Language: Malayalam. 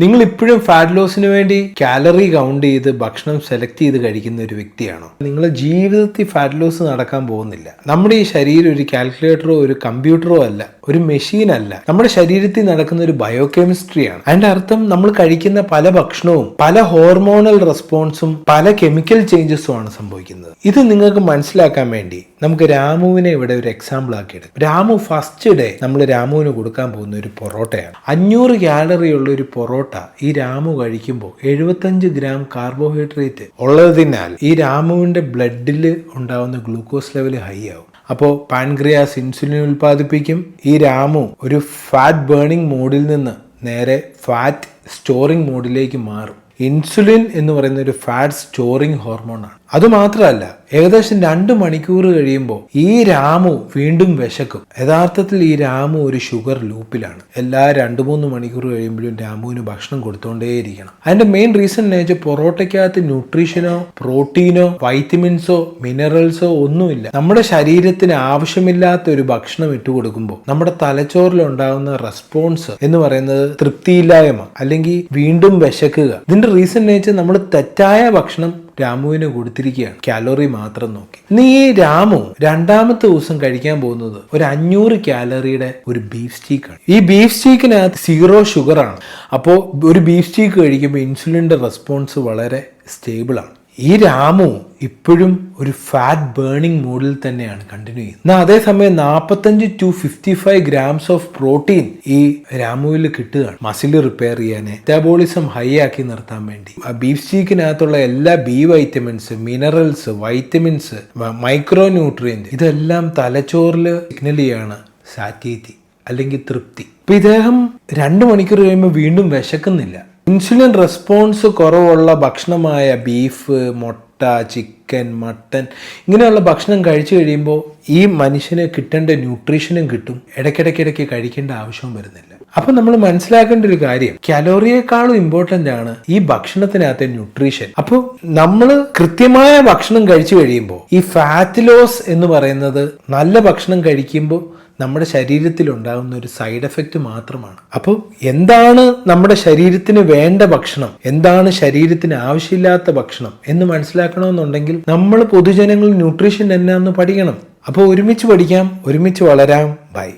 നിങ്ങൾ ഇപ്പോഴും ഫാറ്റ് ലോസിന് വേണ്ടി കാലറി കൗണ്ട് ചെയ്ത് ഭക്ഷണം സെലക്ട് ചെയ്ത് കഴിക്കുന്ന ഒരു വ്യക്തിയാണോ? നിങ്ങളുടെ ജീവിതത്തിൽ ഫാറ്റ് ലോസ് നടക്കാൻ പോകുന്നില്ല. നമ്മുടെ ഈ ശരീരം ഒരു കാൽക്കുലേറ്ററോ ഒരു കമ്പ്യൂട്ടറോ അല്ല, ഒരു മെഷീൻ അല്ല. നമ്മുടെ ശരീരത്തിൽ നടക്കുന്ന ഒരു ബയോകെമിസ്ട്രിയാണ്. അതിന്റെ അർത്ഥം നമ്മൾ കഴിക്കുന്ന പല ഭക്ഷണവും പല ഹോർമോണൽ റെസ്പോൺസും പല കെമിക്കൽ ചേഞ്ചസും ആണ് സംഭവിക്കുന്നത്. ഇത് നിങ്ങൾക്ക് മനസ്സിലാക്കാൻ വേണ്ടി നമുക്ക് രാമുവിനെ ഇവിടെ ഒരു എക്സാമ്പിൾ ആക്കി എടുക്കാം. രാമു ഫസ്റ്റ് ഡേ നമ്മൾ രാമുവിന് കൊടുക്കാൻ പോകുന്ന ഒരു പൊറോട്ടയാണ്. 500 കാലറി ഉള്ള ഒരു പൊറോട്ട ഈ രാമു കഴിക്കുമ്പോൾ 75 ഗ്രാം കാർബോഹൈഡ്രേറ്റ് ഉള്ളതിനാൽ ഈ രാമുവിന്റെ ബ്ലഡിൽ ഉണ്ടാവുന്ന ഗ്ലൂക്കോസ് ലെവൽ ഹൈ ആവും. അപ്പോൾ പാൻക്രിയാസ് ഇൻസുലിൻ ഉൽപ്പാദിപ്പിക്കും. ഈ രാമു ഒരു ഫാറ്റ് ബേണിംഗ് മോഡിൽ നിന്ന് നേരെ ഫാറ്റ് സ്റ്റോറിംഗ് മോഡിലേക്ക് മാറും. ഇൻസുലിൻ എന്ന് പറയുന്ന ഒരു ഫാറ്റ് സ്റ്റോറിംഗ് ഹോർമോണാണ്. അതുമാത്രമല്ല, ഏകദേശം 2 മണിക്കൂർ കഴിയുമ്പോൾ ഈ രാമു വീണ്ടും വിശക്കും. യഥാർത്ഥത്തിൽ ഈ രാമു ഒരു ഷുഗർ ലൂപ്പിലാണ്. എല്ലാ 2-3 മണിക്കൂർ കഴിയുമ്പോഴും രാമുവിന് ഭക്ഷണം കൊടുത്തോണ്ടേയിരിക്കണം. അതിന്റെ മെയിൻ റീസൺ എന്ന് വെച്ചാൽ പൊറോട്ടയ്ക്കകത്ത് ന്യൂട്രീഷനോ പ്രോട്ടീനോ വൈറ്റമിൻസോ മിനറൽസോ ഒന്നുമില്ല. നമ്മുടെ ശരീരത്തിന് ആവശ്യമില്ലാത്ത ഒരു ഭക്ഷണം ഇട്ടുകൊടുക്കുമ്പോൾ നമ്മുടെ തലച്ചോറിൽ ഉണ്ടാകുന്ന റെസ്പോൺസ് എന്ന് പറയുന്നത് തൃപ്തിയില്ലായ്മ അല്ലെങ്കിൽ വീണ്ടും വിശക്കുക. ഇതിന്റെ റീസൺ എന്ന് വെച്ചാൽ നമ്മൾ തെറ്റായ ഭക്ഷണം രാമുവിന് കൊടുത്തിരിക്കുകയാണ്, കാലോറി മാത്രം നോക്കി. ഇനി ഈ രാമു 2ാമത്തെ ദിവസം കഴിക്കാൻ പോകുന്നത് ഒരു 500 കാലറിയുടെ ഒരു ബീഫ് സ്റ്റീക്കാണ്. ഈ ബീഫ് സ്റ്റീക്കിനകത്ത് 0 ഷുഗർ ആണ്. അപ്പോൾ ഒരു ബീഫ് സ്റ്റീക്ക് കഴിക്കുമ്പോൾ ഇൻസുലിൻ്റെ റെസ്പോൺസ് വളരെ സ്റ്റേബിൾ ആണ്. ഈ രാമു ഇപ്പോഴും ഒരു ഫാറ്റ് ബേണിംഗ് മോഡിൽ തന്നെയാണ് കണ്ടിന്യൂ ചെയ്യുന്നത്. എന്നാൽ അതേസമയം 45 to 55 ഗ്രാംസ് ഓഫ് പ്രോട്ടീൻ ഈ രാമുവിൽ കിട്ടുകയാണ് മസിൽ റിപ്പയർ ചെയ്യാൻ, മെറ്റാബോളിസം ഹൈ ആക്കി നിർത്താൻ വേണ്ടി. ആ ബീഫ് സ്റ്റീക്കിനകത്തുള്ള എല്ലാ B vitamins, minerals, vitamins, micro nutrients ഇതെല്ലാം തലച്ചോറിൽ സിഗ്നൽ ചെയ്യാണ് സാറ്റിറ്റി അല്ലെങ്കിൽ തൃപ്തി. ഇപ്പൊ ഇദ്ദേഹം 2 മണിക്കൂർ കഴിയുമ്പോൾ വീണ്ടും വിശക്കുന്നില്ല. ഇൻസുലിൻ റെസ്പോൺസ് കുറവുള്ള ഭക്ഷണമായ ബീഫ്, മുട്ട, ചിക്കൻ, മട്ടൻ ഇങ്ങനെയുള്ള ഭക്ഷണം കഴിച്ചു കഴിയുമ്പോൾ ഈ മനുഷ്യന് കിട്ടേണ്ട ന്യൂട്രീഷനും കിട്ടും, ഇടയ്ക്കിടയ്ക്ക് കഴിക്കേണ്ട ആവശ്യവും വരുന്നില്ല. അപ്പൊ നമ്മൾ മനസ്സിലാക്കേണ്ട ഒരു കാര്യം, കലോറിയേക്കാളും ഇമ്പോർട്ടൻ്റ് ആണ് ഈ ഭക്ഷണത്തിനകത്തെ ന്യൂട്രീഷൻ. അപ്പോൾ നമ്മൾ കൃത്യമായ ഭക്ഷണം കഴിച്ചു കഴിയുമ്പോൾ ഈ ഫാറ്റ് ലോസ് എന്ന് പറയുന്നത് നല്ല ഭക്ഷണം കഴിക്കുമ്പോൾ നമ്മുടെ ശരീരത്തിൽ ഉണ്ടാകുന്ന ഒരു സൈഡ് എഫക്റ്റ് മാത്രമാണ്. അപ്പോൾ എന്താണ് നമ്മുടെ ശരീരത്തിന് വേണ്ട ഭക്ഷണം, എന്താണ് ശരീരത്തിന് ആവശ്യമില്ലാത്ത ഭക്ഷണം എന്ന് മനസ്സിലാക്കണമെന്നുണ്ടെങ്കിൽ നമ്മൾ പൊതുജനങ്ങൾ ന്യൂട്രീഷൻ എന്നാന്ന് പഠിക്കണം. അപ്പോൾ ഒരുമിച്ച് പഠിക്കാം, ഒരുമിച്ച് വളരാം. ബൈ.